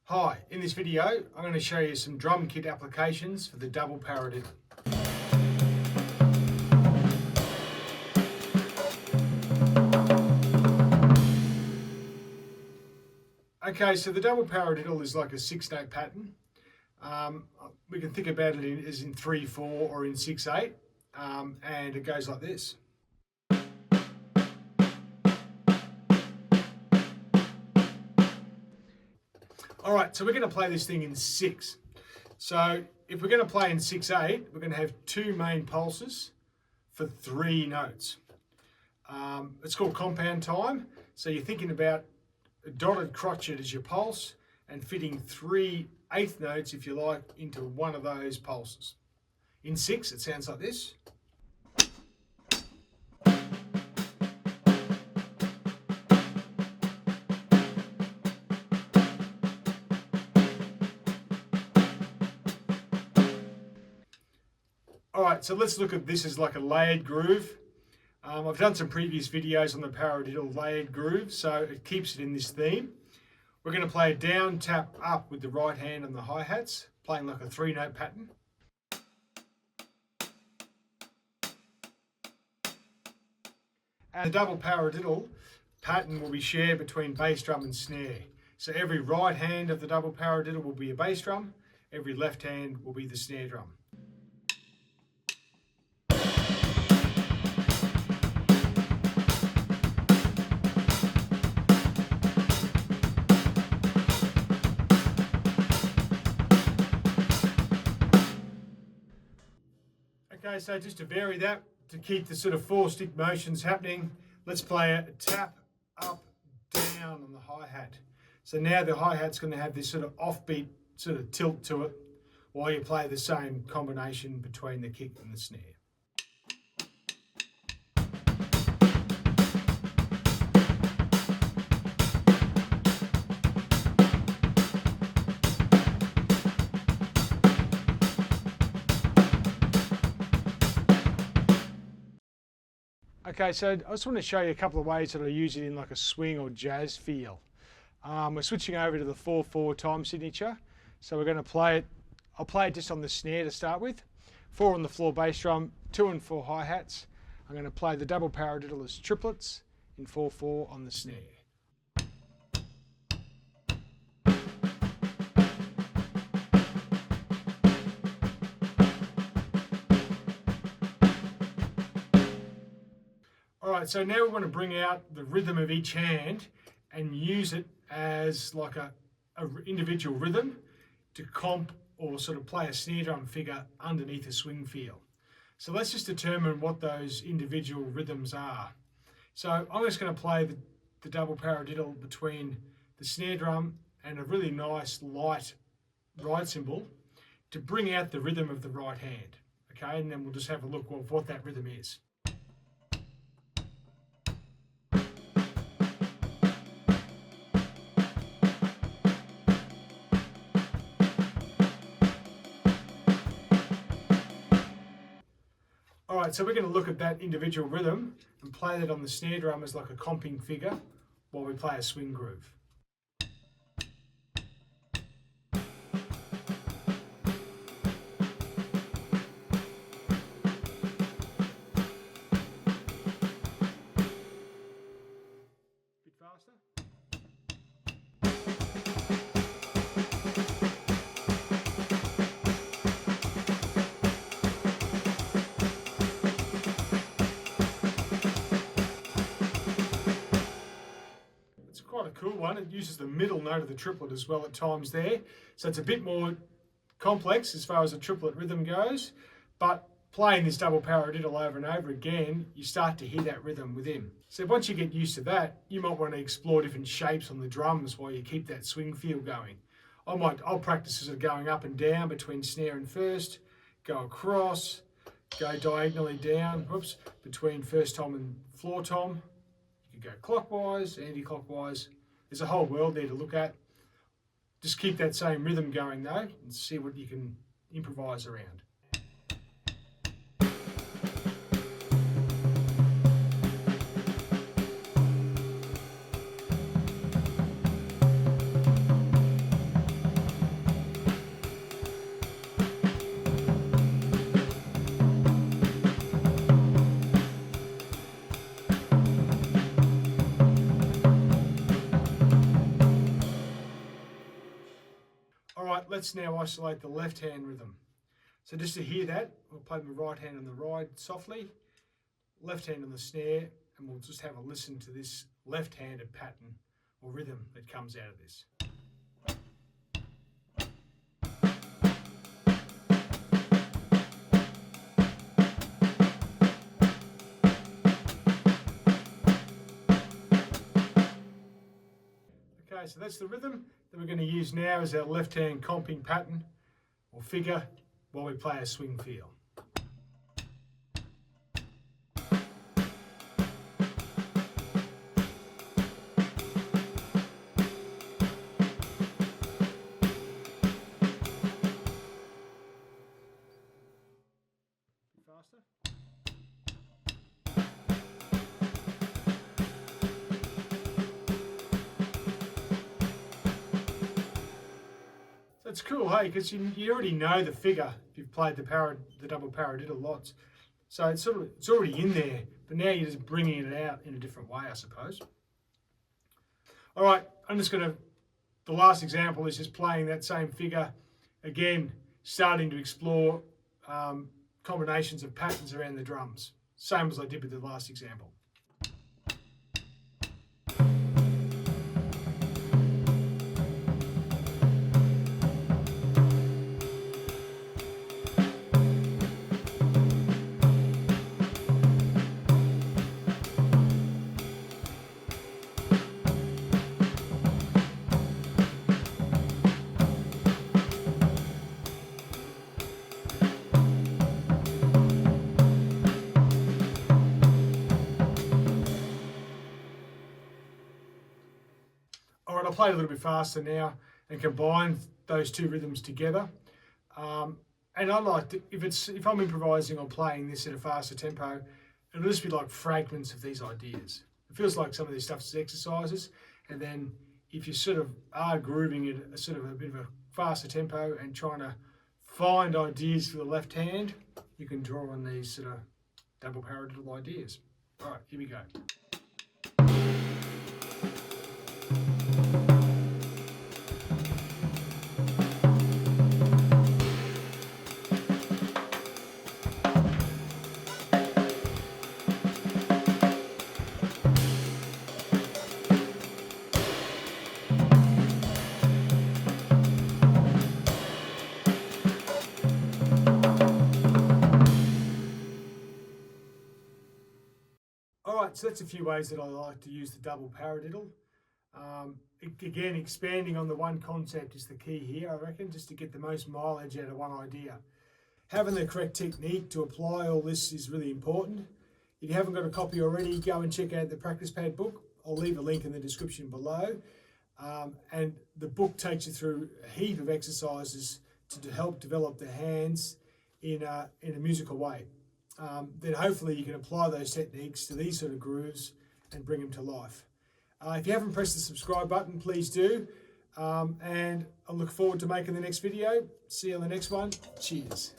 Hi, in this video I'm going to show you some drum kit applications for the double paradiddle. Okay, so the double paradiddle is like a 6-note pattern. We can think about it as in 3/4 or in 6/8, and it goes like this. All right, so we're going to play this thing in 6. So if we're going to play in 6/8, we're going to have 2 main pulses for 3 notes. It's called compound time. So you're thinking about a dotted crotchet as your pulse and fitting 3 eighth notes, if you like, into one of those pulses. In 6, it sounds like this. All right, so let's look at this as like a layered groove. I've done some previous videos on the paradiddle layered groove, so it keeps it in this theme. We're going to play a down, tap, up with the right hand on the hi-hats, playing like a 3-note pattern. And the double paradiddle pattern will be shared between bass drum and snare. So every right hand of the double paradiddle will be a bass drum, every left hand will be the snare drum. Okay, so just to vary that, to keep the sort of 4-stick motions happening, let's play a tap, up, down on the hi-hat. So now the hi-hat's going to have this sort of offbeat sort of tilt to it while you play the same combination between the kick and the snare. Okay, so I just want to show you a couple of ways that I use it in like a swing or jazz feel. We're switching over to the 4/4 time signature. So we're going to play it, I'll play it just on the snare to start with. 4 on the floor bass drum, 2 and 4 hi-hats. I'm going to play the double paradiddle as triplets in 4/4 on the snare. Alright, so now we want to bring out the rhythm of each hand and use it as like a individual rhythm to comp or sort of play a snare drum figure underneath a swing feel. So let's just determine what those individual rhythms are. So I'm just going to play the double paradiddle between the snare drum and a really nice light ride cymbal to bring out the rhythm of the right hand. Okay, and then we'll just have a look at what that rhythm is. Alright, so we're going to look at that individual rhythm and play that on the snare drum as like a comping figure while we play a swing groove. Bit faster. Quite a cool one. It uses the middle note of the triplet as well at times there. So it's a bit more complex as far as a triplet rhythm goes, but playing this double paradiddle over and over again, you start to hear that rhythm within. So once you get used to that, you might want to explore different shapes on the drums while you keep that swing feel going. I'll practice sort of going up and down between snare and first, go across, go diagonally down, between first tom and floor tom. You can go clockwise, anti-clockwise. There's a whole world there to look at. Just keep that same rhythm going though and see what you can improvise around. Alright, let's now isolate the left hand rhythm. So just to hear that, we'll play my right hand on the ride softly, left hand on the snare, and we'll just have a listen to this left-handed pattern or rhythm that comes out of this. Okay, so that's the rhythm that we're going to use now as our left-hand comping pattern or figure while we play a swing feel. Faster. So it's cool, hey, because you already know the figure if you've played the double paradiddle lots. So it's already in there, but now you're just bringing it out in a different way, I suppose. All right, the last example is just playing that same figure again, starting to explore combinations of patterns around the drums, same as I did with the last example. All right, I'll play it a little bit faster now and combine those two rhythms together. And I like to, if I'm improvising or playing this at a faster tempo, it'll just be like fragments of these ideas. It feels like some of these stuff's exercises, and then if you sort of are grooving it at sort of a bit of a faster tempo and trying to find ideas for the left hand, you can draw on these sort of double paradiddle ideas. All right, here we go. Alright, so that's a few ways that I like to use the double paradiddle. Again, expanding on the one concept is the key here, I reckon, just to get the most mileage out of one idea. Having the correct technique to apply all this is really important. If you haven't got a copy already, go and check out the practice pad book. I'll leave a link in the description below. And the book takes you through a heap of exercises to help develop the hands in a musical way. Then hopefully you can apply those techniques to these sort of grooves and bring them to life. If you haven't pressed the subscribe button, please do. And I look forward to making the next video. See you on the next one. Cheers.